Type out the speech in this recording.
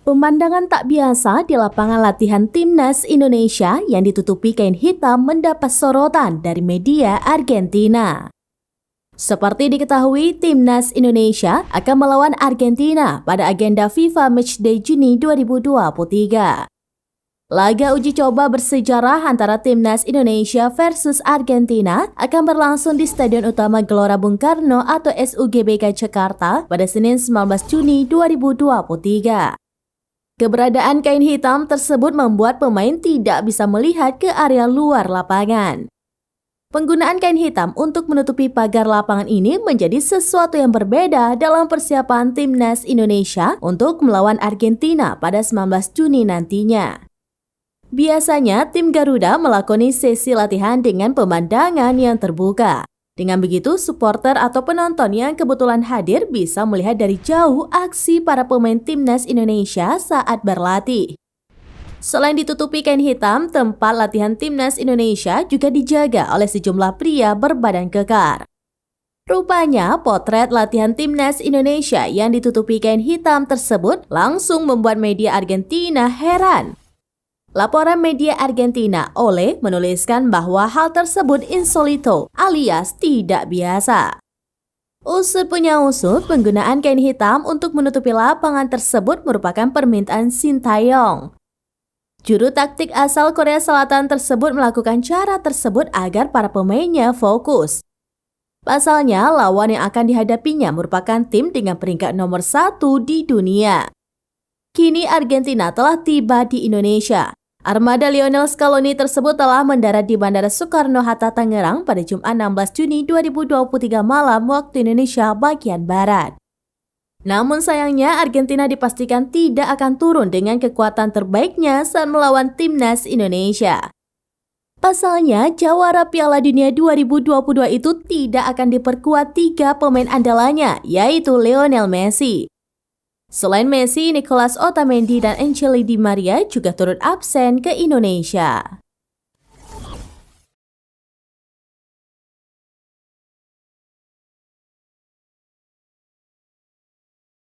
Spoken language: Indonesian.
Pemandangan tak biasa di lapangan latihan Timnas Indonesia yang ditutupi kain hitam mendapat sorotan dari media Argentina. Seperti diketahui, Timnas Indonesia akan melawan Argentina pada agenda FIFA Matchday Juni 2023. Laga uji coba bersejarah antara Timnas Indonesia versus Argentina akan berlangsung di Stadion Utama Gelora Bung Karno atau SUGBK Jakarta pada Senin 19 Juni 2023. Keberadaan kain hitam tersebut membuat pemain tidak bisa melihat ke area luar lapangan. Penggunaan kain hitam untuk menutupi pagar lapangan ini menjadi sesuatu yang berbeda dalam persiapan Timnas Indonesia untuk melawan Argentina pada 19 Juni nantinya. Biasanya, tim Garuda melakoni sesi latihan dengan pemandangan yang terbuka. Dengan begitu, supporter atau penonton yang kebetulan hadir bisa melihat dari jauh aksi para pemain Timnas Indonesia saat berlatih. Selain ditutupi kain hitam, tempat latihan Timnas Indonesia juga dijaga oleh sejumlah pria berbadan kekar. Rupanya, potret latihan Timnas Indonesia yang ditutupi kain hitam tersebut langsung membuat media Argentina heran. Laporan media Argentina Ole menuliskan bahwa hal tersebut insolito alias tidak biasa. Usut punya usut, penggunaan kain hitam untuk menutupi lapangan tersebut merupakan permintaan Sintayong. Juru taktik asal Korea Selatan tersebut melakukan cara tersebut agar para pemainnya fokus. Pasalnya, lawan yang akan dihadapinya merupakan tim dengan peringkat nomor 1 di dunia. Kini Argentina telah tiba di Indonesia. Armada Lionel Scaloni tersebut telah mendarat di Bandara Soekarno-Hatta, Tangerang pada Jumat 16 Juni 2023 malam waktu Indonesia bagian Barat. Namun sayangnya Argentina dipastikan tidak akan turun dengan kekuatan terbaiknya saat melawan Timnas Indonesia. Pasalnya, jawara Piala Dunia 2022 itu tidak akan diperkuat 3 pemain andalanya, yaitu Lionel Messi. Selain Messi, Nicolas Otamendi dan Angel Di Maria juga turut absen ke Indonesia.